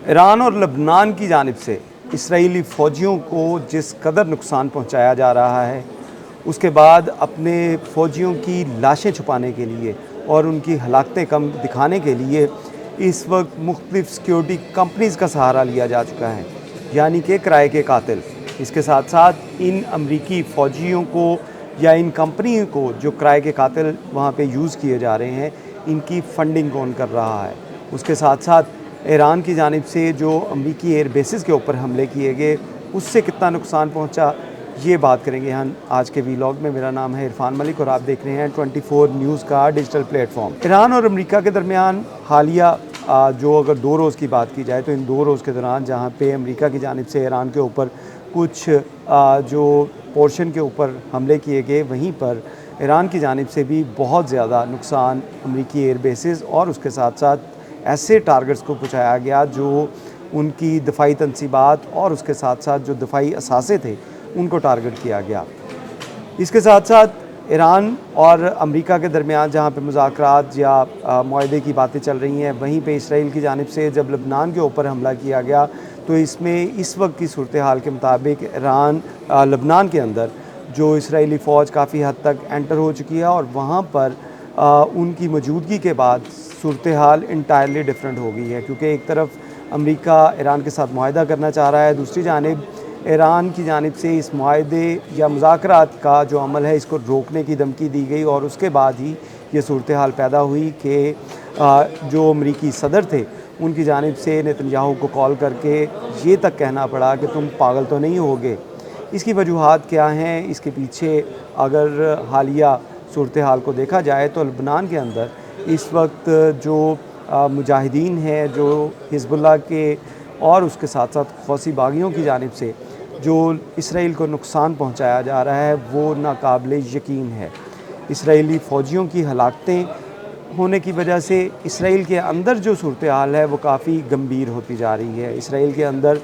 Iran और लबनान की जानिब से इसराइली फ़ौजियों को जिस कदर नुकसान पहुंचाया जा रहा है, उसके बाद अपने फ़ौजियों की लाशें छुपाने के लिए और उनकी हलाकतें कम दिखाने के लिए इस वक्त मुख्तलिफ़ सिक्योरिटी कंपनीज़ का सहारा लिया जा चुका है, यानी कि किराए के कातिल। इसके साथ साथ इन अमरीकी फ़ौजियों को या इन कंपनी को जो किराए के कातिल वहाँ पे यूज़ किए जा रहे हैं, इनकी फ़ंडिंग कौन कर रहा है। उसके साथ साथ ईरान की जानिब से जो अमरीकी एयर बेसिस के ऊपर हमले किए गए, उससे कितना नुकसान पहुंचा, ये बात करेंगे हम आज के वीलॉग में। मेरा नाम है इरफान मलिक और आप देख रहे हैं 24 न्यूज़ का डिजिटल प्लेटफॉर्म। ईरान और अमेरिका के दरमियान हालिया जो अगर 2 रोज़ की बात की जाए तो इन 2 रोज़ के दौरान जहाँ पे अमेरिका की जानिब से ईरान के ऊपर कुछ जो पोर्शन के ऊपर हमले किए गए, वहीं पर ईरान की जानिब से भी बहुत ज़्यादा नुकसान अमरीकी एयर बेसिस और उसके साथ साथ ऐसे टारगेट्स को पहुँचाया गया जो उनकी दफ़ाई तनसीबात और उसके साथ साथ जो दफ़ाई असासे थे, उनको टारगेट किया गया। इसके साथ साथ ईरान और अमेरिका के दरमियान जहाँ पे मुज़ाकरात या मुआहदे की बातें चल रही हैं, वहीं पे इसराइल की जानिब से जब लबनान के ऊपर हमला किया गया, तो इसमें इस वक्त की सूरत हाल के मुताबिक लबनान के अंदर जो इसराइली फ़ौज काफ़ी हद तक एंटर हो चुकी है और वहाँ पर उनकी मौजूदगी के बाद सूरत हाल इंटायरली डिफरेंट हो गई है, क्योंकि एक तरफ अमेरिका ईरान के साथ मुआहदा करना चाह रहा है, दूसरी जानिब ईरान की जानिब से इस मुआहदे या मुज़ाकरात का जो अमल है, इसको रोकने की धमकी दी गई और उसके बाद ही ये सूरत हाल पैदा हुई कि जो अमरीकी सदर थे, उनकी जानिब से नेतन्याहू को कॉल करके ये तक कहना पड़ा कि तुम पागल तो नहीं होगे। इसकी वजूहात क्या हैं, इसके पीछे अगर हालिया सूरत हाल को देखा जाए तो लबनान के अंदर इस वक्त जो मुजाहिदीन हैं, जो हिज़्बुल्लाह के और उसके साथ साथ हौसी बागियों की जानिब से जो इसराइल को नुकसान पहुंचाया जा रहा है, वो नाकाबिले यकीन है। इसराइली फ़ौजियों की हलाकतें होने की वजह से इसराइल के अंदर जो सूरत हाल है वो काफ़ी गंभीर होती जा रही है। इसराइल के अंदर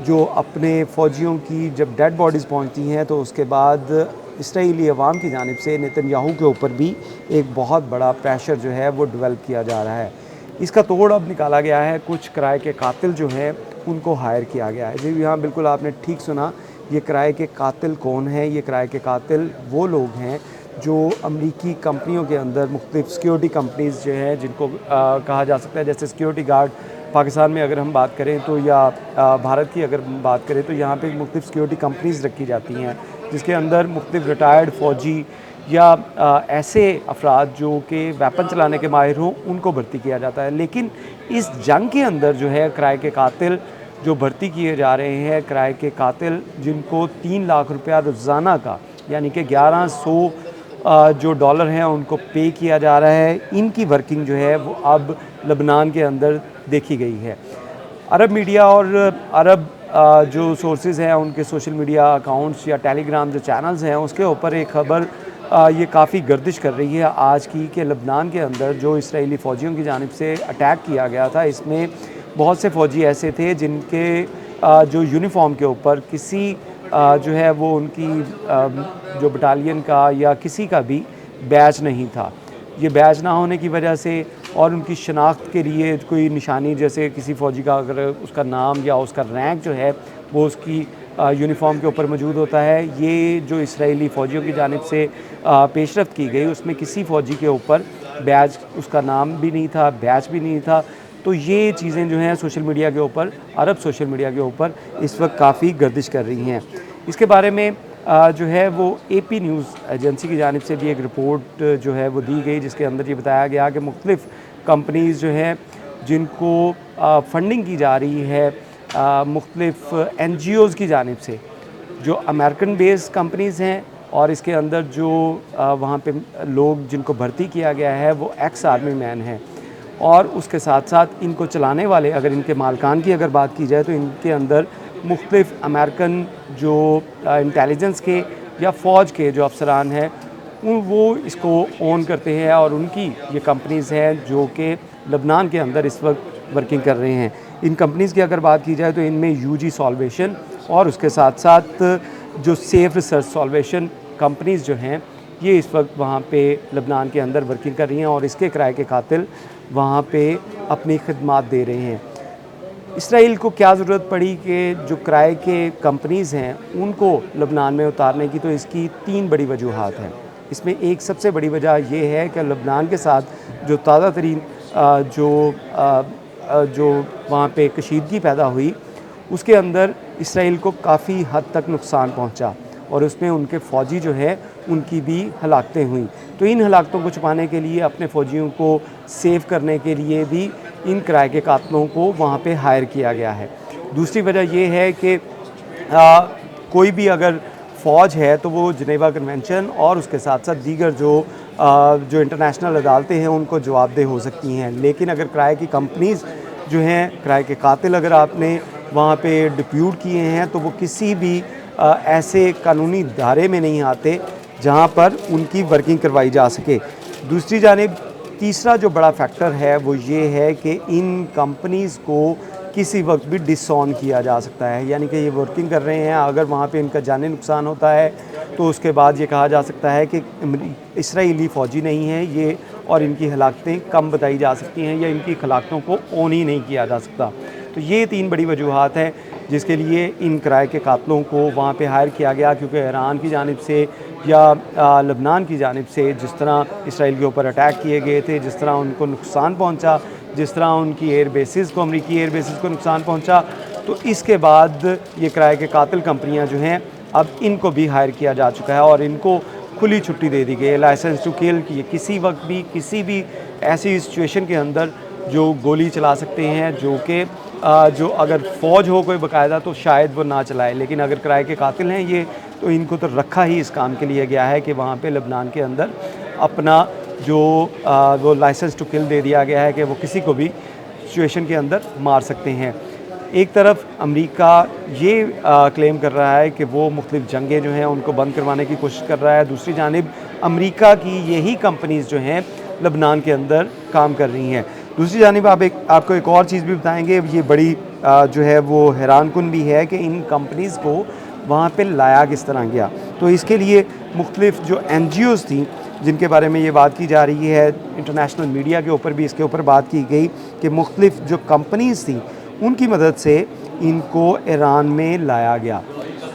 जो अपने फ़ौजियों की जब डेड बॉडीज़ पहुंचती हैं, तो उसके बाद इसराइली अवाम की जानिब से नेतन्याहू के ऊपर भी एक बहुत बड़ा प्रेशर जो है वो डेवलप किया जा रहा है। इसका तोड़ अब निकाला गया है, कुछ किराए के कातिल जो हैं उनको हायर किया गया है। जी हाँ, बिल्कुल आपने ठीक सुना। ये किराए के कातिल कौन हैं? ये किराए के कातिल वो लोग हैं जो अमरीकी कंपनियों के अंदर मुख्तलिफ सिक्योरिटी कंपनीज़ जो हैं, जिनको कहा जा सकता है जैसे सिक्योरिटी गार्ड पाकिस्तान में अगर हम बात करें तो, या भारत की अगर बात करें तो यहाँ पे मुख्तलिफ सिक्योरिटी कंपनीज़ रखी जाती हैं, जिसके अंदर मुख्तलिफ रिटायर्ड फ़ौजी या ऐसे अफराद जो कि वेपन चलाने के माहिर हों, उनको भर्ती किया जाता है। लेकिन इस जंग के अंदर जो है किराए के कातिल जो भर्ती किए जा रहे हैं, किराए के कातिल जिनको 3 लाख रुपया रोज़ाना का, यानी कि 1100 जो डॉलर हैं उनको पे किया जा रहा है, इनकी वर्किंग जो है वो अब लबनान के अंदर देखी गई है। अरब मीडिया और अरब जो सोर्सेज़ हैं, उनके सोशल मीडिया अकाउंट्स या टेलीग्राम जो चैनल्स हैं, उसके ऊपर एक ख़बर ये काफ़ी गर्दिश कर रही है आज की, कि लबनान के अंदर जो इसराइली फ़ौजियों की जानिब से अटैक किया गया था, इसमें बहुत से फ़ौजी ऐसे थे जिनके जो यूनिफ़ॉर्म के ऊपर किसी जो है वो उनकी जो बटालियन का या किसी का भी बैज नहीं था। ये बैज ना होने की वजह से और उनकी शनाख्त के लिए कोई निशानी, जैसे किसी फ़ौजी का अगर उसका नाम या उसका रैंक जो है वो उसकी यूनिफ़ॉर्म के ऊपर मौजूद होता है, ये जो इसराइली फ़ौजियों की जानिब से पेशरफ्त की गई, उसमें किसी फ़ौजी के ऊपर बैज, उसका नाम भी नहीं था, बैज भी नहीं था। तो ये चीज़ें जो हैं सोशल मीडिया के ऊपर, अरब सोशल मीडिया के ऊपर इस वक्त काफ़ी गर्दिश कर रही हैं। इसके बारे में जो है वो AP न्यूज़ एजेंसी की जानिब से भी एक रिपोर्ट जो है वो दी गई, जिसके अंदर ये बताया गया कि मुख्तलिफ़ कंपनीज़ जो हैं जिनको फ़ंडिंग की जा रही है मुख्तलिफ़ NGOज़ की जानिब से, जो अमेरिकन बेस्ड कंपनीज़ हैं, और इसके अंदर जो वहाँ पे लोग जिनको भर्ती किया गया है वो एक्स आर्मी मैन हैं, और उसके साथ साथ इनको चलाने वाले, अगर इनके मालकान की अगर बात की जाए तो इनके अंदर मुख्तलिफ़ अमेरिकन जो इंटेलिजेंस के या फ़ौज के जो अफसरान हैं वो इसको ओन करते हैं, और उनकी ये कंपनीज़ हैं जो कि लबनान के अंदर इस वक्त वर्किंग कर रहे हैं। इन कंपनीज़ की अगर बात की जाए तो इनमें UG सॉल्वेशन और उसके साथ साथ जो सेफ रिसर्च सॉल्वेशन कंपनीज़ जो हैं, ये इस वक्त वहाँ पे लबनान के अंदर वर्किंग कर रही हैं और इसके किराए के कातिल वहाँ पे अपनी खिदमात दे रहे हैं। इसराइल को क्या ज़रूरत पड़ी कि जो किराए के कंपनीज़ हैं उनको लबनान में उतारने की, तो इसकी 3 बड़ी वजूहात हैं। इसमें एक सबसे बड़ी वजह ये है कि लबनान के साथ जो ताज़ा तरीन जो वहाँ पे कशीदगी पैदा हुई, उसके अंदर इसराइल को काफ़ी हद तक नुकसान पहुँचा और उसमें उनके फ़ौजी जो है उनकी भी हलाकतें हुई। तो इन हलाकतों को छुपाने के लिए, अपने फ़ौजियों को सेव करने के लिए भी इन किराए के कातलों को वहाँ पे हायर किया गया है। दूसरी वजह ये है कि कोई भी अगर फ़ौज है तो वो जिनेवा कन्वेंशन और उसके साथ साथ दीगर जो इंटरनेशनल अदालतें हैं उनको जवाबदेह हो सकती हैं। लेकिन अगर किराए की कंपनीज़ जो हैं, किराए के कातिल अगर आपने वहाँ पे डिप्यूट किए हैं तो वो किसी भी ऐसे कानूनी दायरे में नहीं आते जहाँ पर उनकी वर्किंग करवाई जा सके। दूसरी जानिब तीसरा जो बड़ा फैक्टर है वो ये है कि इन कंपनीज़ को किसी वक्त भी डिसऑन किया जा सकता है, यानी कि ये वर्किंग कर रहे हैं, अगर वहाँ पे इनका जानी नुकसान होता है तो उसके बाद ये कहा जा सकता है कि इसराइली फ़ौजी नहीं है ये, और इनकी हलाकतें कम बताई जा सकती हैं या इनकी हलाकतों को ऑन ही नहीं किया जा सकता। तो ये 3 बड़ी वजूहात हैं जिसके लिए इन किराए के कातलों को वहाँ पे हायर किया गया, क्योंकि ईरान की जानिब से या लबनान की जानिब से जिस तरह इसराइल के ऊपर अटैक किए गए थे, जिस तरह उनको नुकसान पहुँचा, जिस तरह उनकी एयर बेसिस को, अमरीकी एयर बेसिस को नुकसान पहुँचा, तो इसके बाद ये किराए के कातिल कंपनियाँ जो हैं अब इनको भी हायर किया जा चुका है और इनको खुली छुट्टी दे दी गई है, लाइसेंस टू किल की। किसी वक्त भी किसी भी ऐसी सिचुएशन के अंदर जो गोली चला सकते हैं, जो अगर फ़ौज हो कोई बाकायदा तो शायद वो ना चलाए, लेकिन अगर किराए के कातिल हैं ये, तो इनको तो रखा ही इस काम के लिए गया है कि वहाँ पे लबनान के अंदर अपना वो लाइसेंस टू किल दे दिया गया है कि वो किसी को भी सिचुएशन के अंदर मार सकते हैं। एक तरफ अमेरिका ये क्लेम कर रहा है कि वो मुख्तलिफ जंगें जो हैं उनको बंद करवाने की कोशिश कर रहा है, दूसरी जानिब अमेरिका की यही कंपनीज़ जो हैं लबनान के अंदर काम कर रही हैं। दूसरी जानिब आपको एक और चीज़ भी बताएंगे, ये बड़ी जो है वो हैरानकुन भी है कि इन कंपनीज़ को वहाँ पे लाया किस तरह गया। तो इसके लिए मुख्तलिफ जो NGOs थी जिनके बारे में ये बात की जा रही है, इंटरनेशनल मीडिया के ऊपर भी इसके ऊपर बात की गई कि मुख्तलिफ जो कंपनीज़ थी उनकी मदद से इनको ईरान में लाया गया,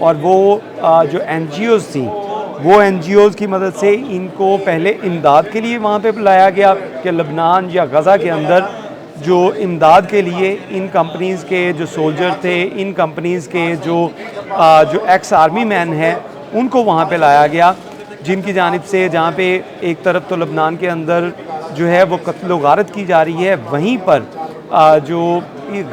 और वो जो NGOs थी वो NGOs की मदद से इनको पहले इमदाद के लिए वहाँ पे लाया गया कि लबनान या गज़ा के अंदर जो इमदाद के लिए इन कंपनीज़ के जो सोल्जर थे, इन कंपनीज़ के जो एक्स आर्मी मैन हैं उनको वहाँ पे लाया गया, जिनकी जानिब से जहाँ पे एक तरफ तो लबनान के अंदर जो है वो कत्ल गारत की जा रही है, वहीं पर जो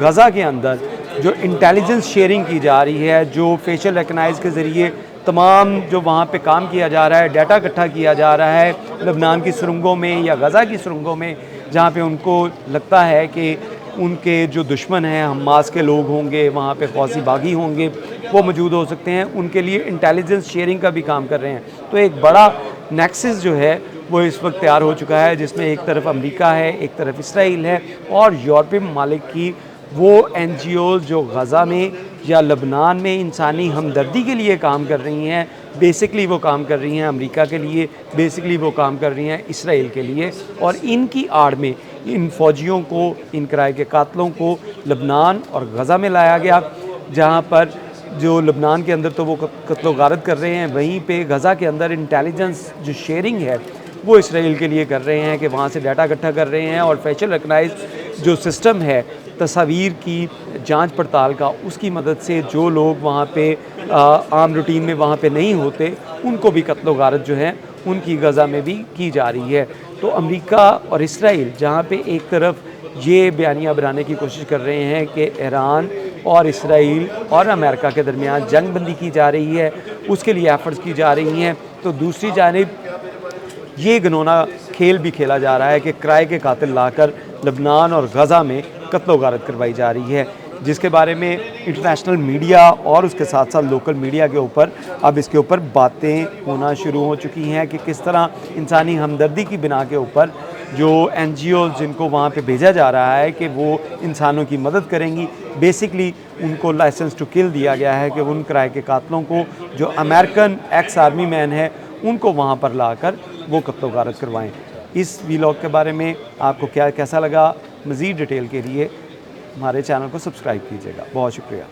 गज़ा के अंदर जो इंटेलिजेंस शेयरिंग की जा रही है, जो फेशियल रिकग्नाइज के ज़रिए तमाम जो वहाँ पे काम किया जा रहा है, डाटा इकट्ठा किया जा रहा है लबनान की सुरंगों में या गज़ा की सुरंगों में, जहाँ पे उनको लगता है कि उनके जो दुश्मन हैं हमास के लोग होंगे, वहाँ पे फौजी बागी होंगे, वो मौजूद हो सकते हैं, उनके लिए इंटेलिजेंस शेयरिंग का भी काम कर रहे हैं। तो एक बड़ा नेक्सस जो है वो इस वक्त तैयार हो चुका है, जिसमें एक तरफ अमेरिका है, एक तरफ इसराइल है, और यूरोपीय ममालिक की वो NGOs जो गज़ा में या लबनान में इंसानी हमदर्दी के लिए काम कर रही हैं, बेसिकली वो काम कर रही हैं अमेरिका के लिए, बेसिकली वो काम कर रही हैं इसराइल के लिए, और इनकी आड़ में इन फ़ौजियों को, इन किराए के कातलों को लबनान और गज़ा में लाया गया, जहाँ पर जो लबनान के अंदर तो वो कत्लो गारत कर रहे हैं, वहीं पे गज़ा के अंदर इंटेलिजेंस जो शेयरिंग है वो इसराइल के लिए कर रहे हैं कि वहाँ से डाटा इकट्ठा कर रहे हैं, और फेशियल रिकग्नाइज जो सिस्टम है तस्वीर की जांच पड़ताल का, उसकी मदद से जो लोग वहाँ पे आम रूटीन में वहाँ पे नहीं होते उनको भी कत्लो गारत जो है उनकी गज़ा में भी की जा रही है। तो अमेरिका और इसराइल जहाँ पे एक तरफ ये बयानियाँ बनाने की कोशिश कर रहे हैं कि ईरान और इसराइल और अमेरिका के दरमियान जंग बंदी की जा रही है, उसके लिए एफर्ट्स की जा रही हैं, तो दूसरी जानिब ये घिनौना खेल भी खेला जा रहा है कि किराए के कातिल लाकर लबनान और गज़ा में कत्लो गारत करवाई जा रही है, जिसके बारे में इंटरनेशनल मीडिया और उसके साथ साथ लोकल मीडिया के ऊपर अब इसके ऊपर बातें होना शुरू हो चुकी हैं कि किस तरह इंसानी हमदर्दी की बिना के ऊपर जो NGOs जिनको वहाँ पे भेजा जा रहा है कि वो इंसानों की मदद करेंगी, बेसिकली उनको लाइसेंस टू किल दिया गया है कि उन किराए के कातलों को जो अमेरिकन एक्स आर्मी मैन है उनको वहाँ पर लाकर वो कत्लो गारत करवाएँ। इस वीलॉग के बारे में आपको कैसा लगा, मज़ीद डिटेल के लिए हमारे चैनल को सब्सक्राइब कीजिएगा। बहुत शुक्रिया।